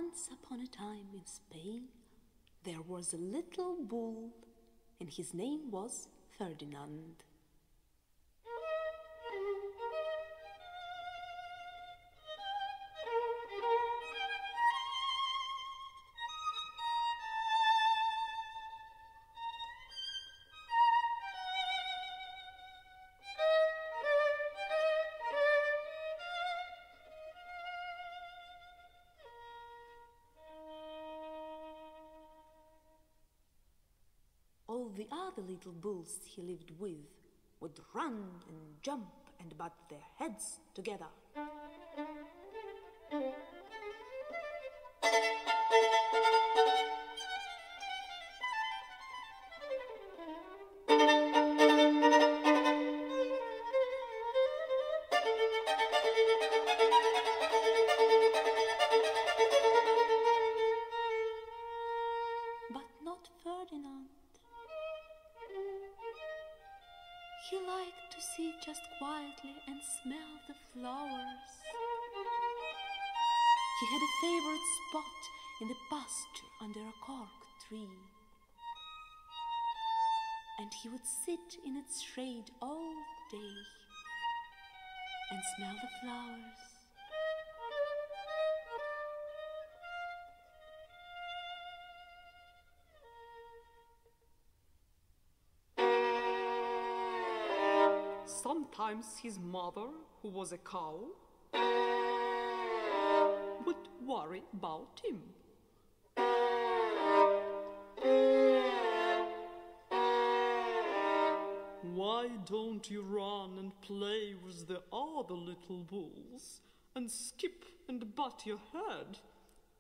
Once upon a time in Spain, there was a little bull, and his name was Ferdinand. All the other little bulls he lived with would run and jump and butt their heads together. But not Ferdinand. He liked to sit just quietly and smell the flowers. He had a favorite spot in the pasture under a cork tree, and he would sit in its shade all day and smell the flowers. Sometimes his mother, who was a cow, would worry about him. Why don't you run and play with the other little bulls and skip and butt your head?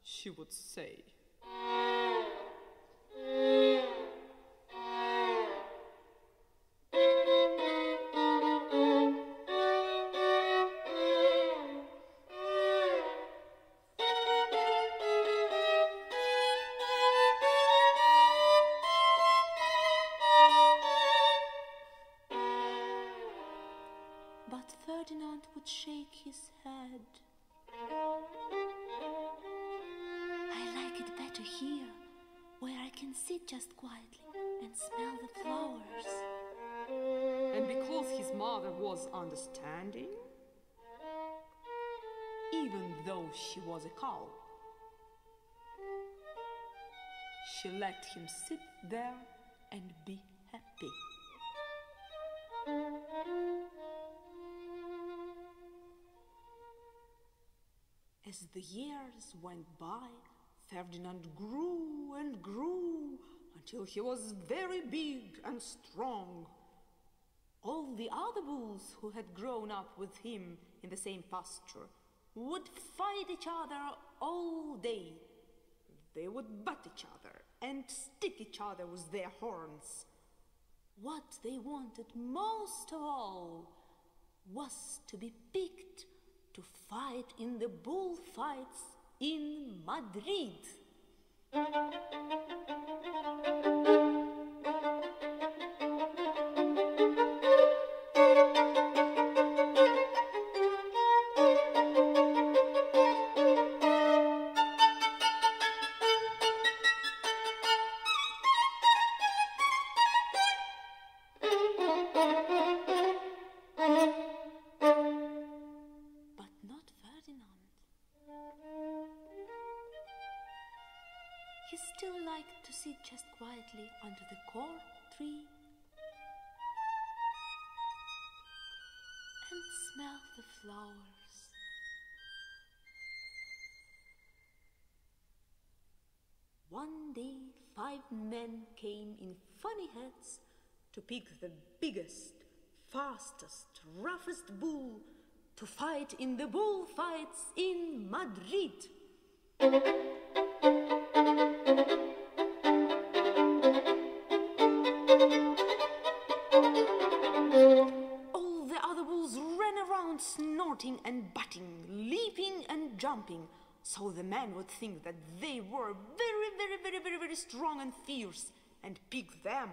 She would say. But Ferdinand would shake his head. I like it better here, where I can sit just quietly and smell the flowers. And because his mother was understanding, even though she was a cow, she let him sit there and be happy. As the years went by, Ferdinand grew and grew until he was very big and strong. All the other bulls who had grown up with him in the same pasture would fight each other all day. They would butt each other and stick each other with their horns. What they wanted most of all was to be picked to fight in the bullfights in Madrid. He still liked to sit just quietly under the cork tree and smell the flowers. One day, 5 men came in funny hats to pick the biggest, fastest, roughest bull to fight in the bullfights in Madrid. All the other bulls ran around snorting and butting, leaping and jumping, so the man would think that they were very strong and fierce and pick them.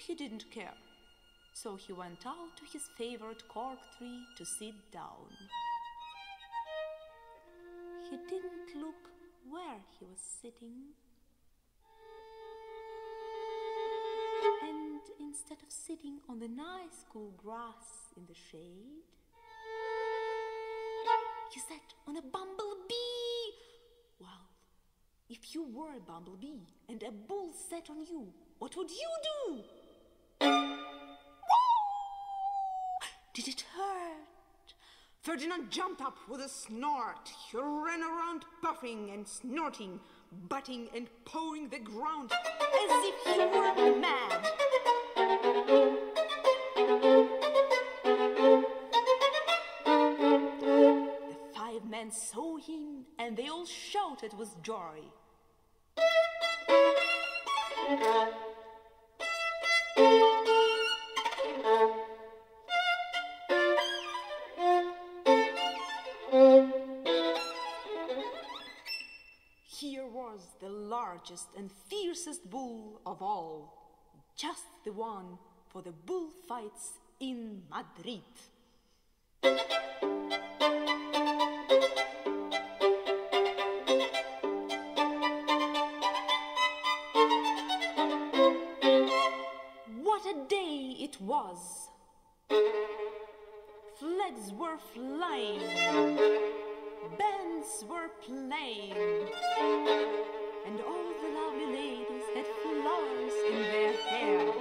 he didn't care. So he went out to his favorite cork tree to sit down. He didn't look where he was sitting. And instead of sitting on the nice cool grass in the shade, he sat on a bumblebee. Well, if you were a bumblebee and a bull sat on you, what would you do? Did it hurt? Ferdinand jumped up with a snort. He ran around puffing and snorting, butting and pawing the ground as if he were mad. The 5 men saw him and they all shouted with joy. Here was the largest and fiercest bull of all, just the one for the bullfights in Madrid. What a day it was! Flags were flying, bands were playing, and all the lovely ladies had flowers in their hair.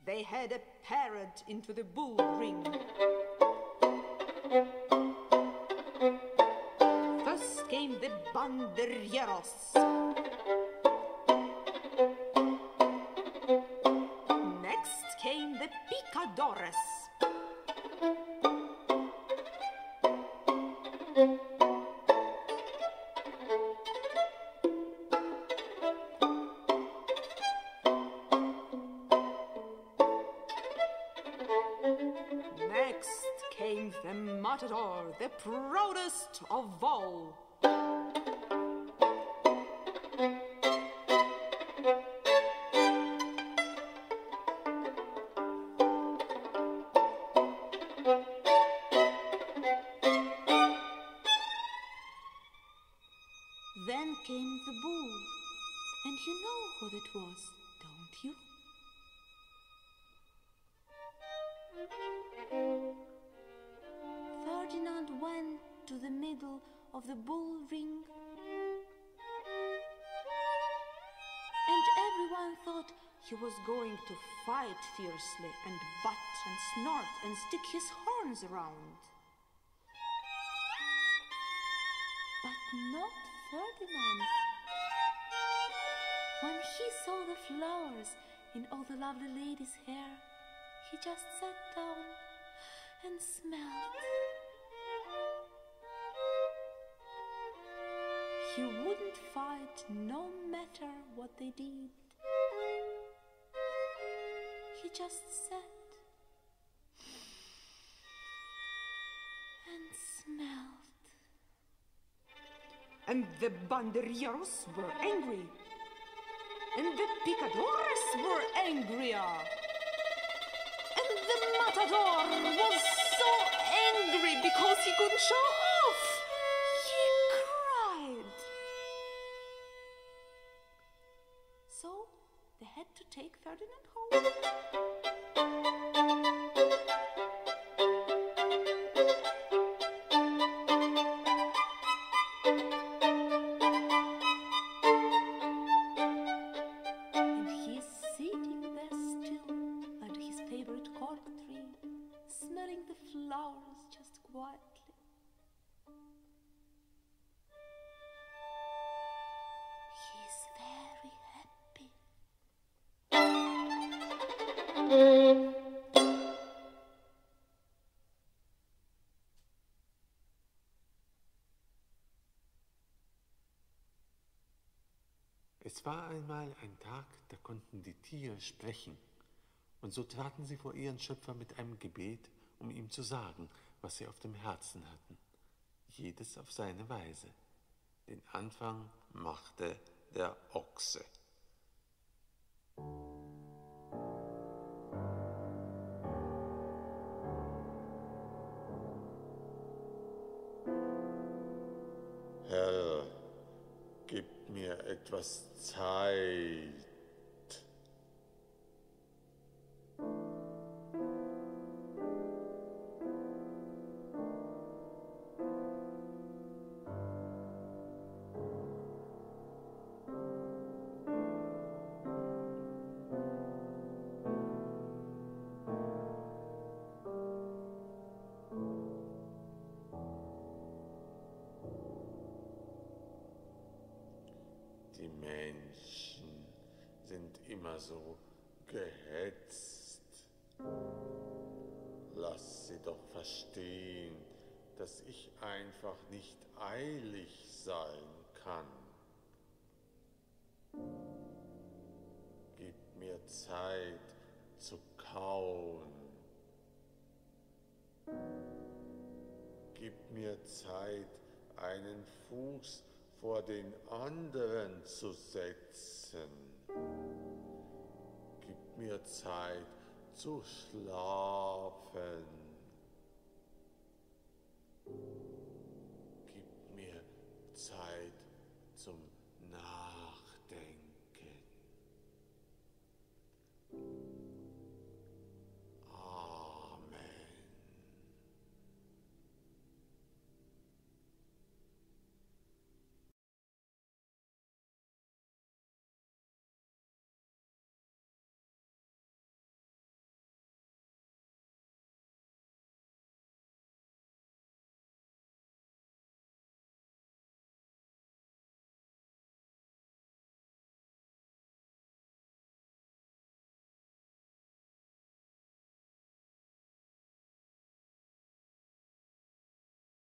They had a parade into the bull ring. First came the banderilleros. Next came the picadores. Next came the matador, the proudest of all. Then came the bull, and you know what it was, don't you? Ferdinand went to the middle of the bull ring, and everyone thought he was going to fight fiercely and butt and snort and stick his horns around. But not Ferdinand. When he saw the flowers in all the lovely ladies' hair, he just sat down and smelled. He wouldn't fight no matter what they did. He just sat and smelled. And the banderilleros were angry. And the picadores were angrier. And the matador was so angry because he couldn't show off. He cried. So they had to take Ferdinand home. Flowers just quietly. He's very happy. Es war einmal ein Tag, da konnten die Tiere sprechen. Und so traten sie vor ihren Schöpfer mit einem Gebet, um ihm zu sagen, was sie auf dem Herzen hatten. Jedes auf seine Weise. Den Anfang machte der Ochse. mir etwas Zeit. Die Menschen sind immer so gehetzt. Lass sie doch verstehen, dass ich einfach nicht eilig sein kann. Gib mir Zeit zu kauen. Gib mir Zeit, einen Fuß vor den anderen zu setzen. Gib mir Zeit zu schlafen.